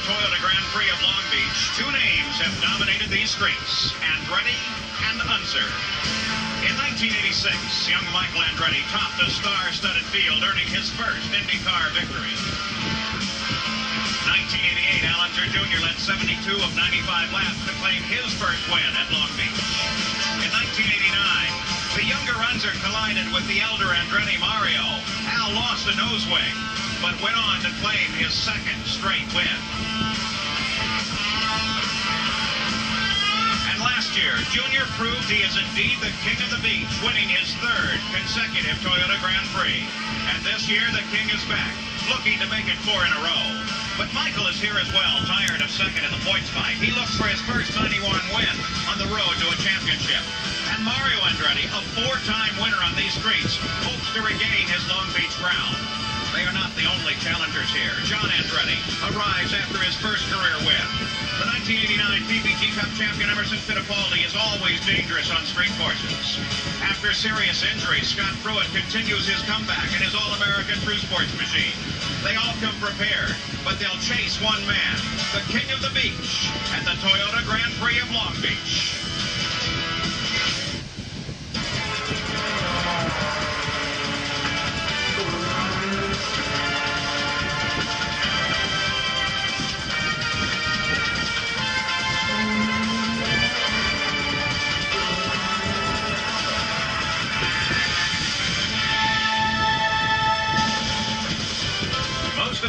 Toyota Grand Prix of Long Beach, two names have dominated these streets, Andretti and Unser. In 1986, young Michael Andretti topped a star-studded field, earning his first IndyCar victory. 1988, Al Unser Jr. led 72 of 95 laps to claim his first win at Long Beach. In 1989, the younger Unser collided with the elder Andretti Mario. Al lost a nose wing, but went on to claim his second straight win. And last year, Junior proved he is indeed the king of the beach, winning his third consecutive Toyota Grand Prix. And this year, the king is back, looking to make it 4 in a row. But Michael is here as well, tired of second in the points fight. He looks for his first 91 win on the road to a championship. And Mario Andretti, a 4-time winner on these streets, hopes to regain his Long Beach crown. They are not the only challengers here. John Andretti arrives after his first career win. The 1989 PPG Cup champion Emerson Fittipaldi is always dangerous on street courses. After serious injury, Scott Pruitt continues his comeback in his All-American True Sports machine. They all come prepared, but they'll chase one man, the king of the beach, at the Toyota Grand Prix of Long Beach.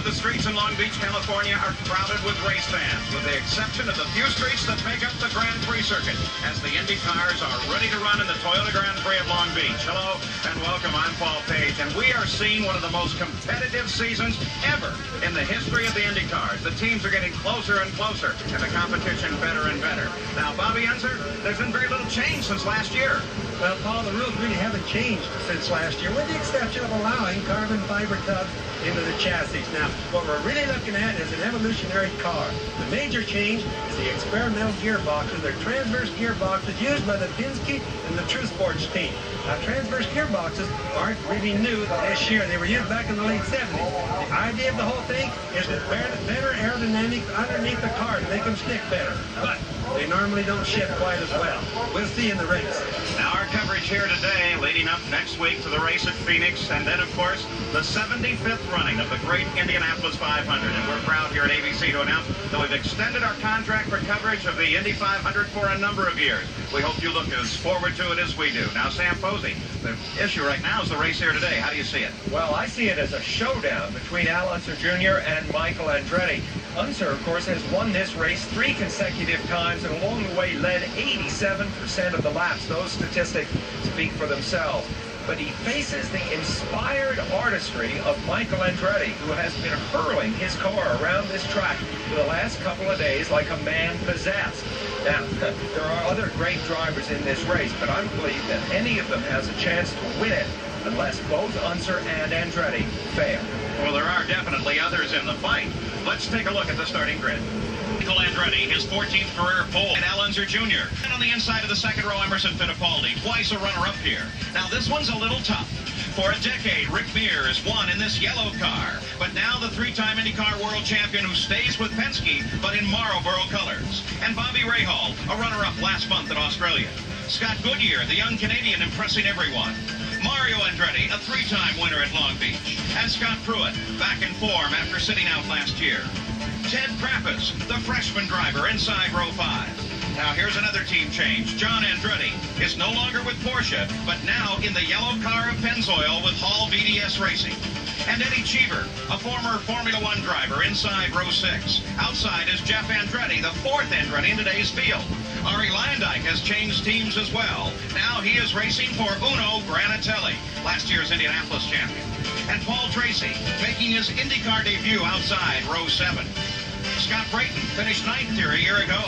The streets in Long Beach, California are crowded with race fans, with the exception of the few streets that make up the Grand Prix circuit, as the Indy cars are ready to run in the Toyota Grand Prix of Long Beach. Hello and welcome, I'm Paul Page, and we are seeing one of the most competitive seasons ever in the history of the Indy cars. The teams are getting closer and closer, and the competition better and better. Now, Bobby Unser, there's been very little change since last year. Well, Paul, the rules really haven't changed since last year, with the exception of allowing carbon fiber tubs into the chassis. Now, what we're really looking at is an evolutionary car. The major change is the experimental gearboxes. They're transverse gearboxes used by the Penske and the True Sports team. Now, transverse gearboxes aren't really new this year. They were used back in the late 70s. The idea of the whole thing is to better aerodynamics underneath the car to make them stick better. But they normally don't shift quite as well. We'll see in the race. Now, our coverage here today, leading up next week to the race at Phoenix, and then, of course, the 75th running of the great Indianapolis 500. And we're proud here at ABC to announce that we've extended our contract for coverage of the Indy 500 for a number of years. We hope you look as forward to it as we do. Now, Sam Posey, the issue right now is the race here today. How do you see it? Well, I see it as a showdown between Al Unser Jr. and Michael Andretti. Unser, of course, has won this race 3 consecutive times and along the way led 87% of the laps. Those statistics speak for themselves. But he faces the inspired artistry of Michael Andretti, who has been hurling his car around this track for the last couple of days like a man possessed. Now, there are other great drivers in this race, but I don't believe that any of them has a chance to win it unless both Unser and Andretti fail. Well, there are definitely others in the fight. Let's take a look at the starting grid. Michael Andretti, his 14th career pole, and Al Unser Jr. And on the inside of the second row, Emerson Fittipaldi, twice a runner-up here. Now, this one's a little tough. For a decade, Rick Mears won in this yellow car. But now the 3-time IndyCar world champion who stays with Penske, but in Marlboro colors. And Bobby Rahal, a runner-up last month in Australia. Scott Goodyear, the young Canadian, impressing everyone. Mario Andretti, a 3-time winner at Long Beach. And Scott Pruitt, back in form after sitting out last year. Ted Krappus, the freshman driver inside row 5. Now here's another team change. John Andretti is no longer with Porsche, but now in the yellow car of Pennzoil with Hall VDS Racing. And Eddie Cheever, a former Formula One driver inside row 6. Outside is Jeff Andretti, the 4th Andretti in today's field. Ari Landijk has changed teams as well. Now he is racing for Uno Granatelli, last year's Indianapolis champion. And Paul Tracy making his IndyCar debut outside row 7. Scott Brayton finished 9th here a year ago.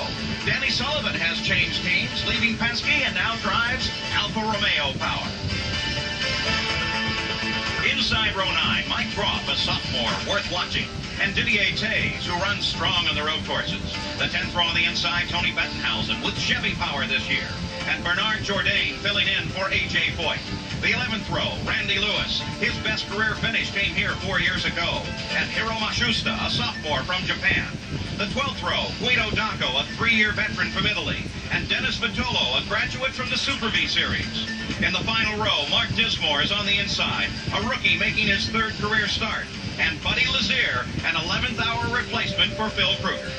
Danny Sullivan has changed teams, leaving Penske, and now drives Alfa Romeo Power. Inside row 9, Mike Groff, a sophomore, worth watching. And Didier Tays, who runs strong on the road courses. The 10th row on the inside, Tony Bettenhausen with Chevy Power this year. And Bernard Jourdain filling in for A.J. Foyt. The 11th row, Randy Lewis. His best career finish came here 4 years ago. And Hiro Masusta, a sophomore from Japan. The 12th row, Guido Dacco, a 3-year veteran from Italy. And Dennis Vitolo, a graduate from the Super V Series. In the final row, Mark Dismore is on the inside, a rookie making his 3rd career start. And Buddy Lazier, an 11th hour replacement for Phil Kruger.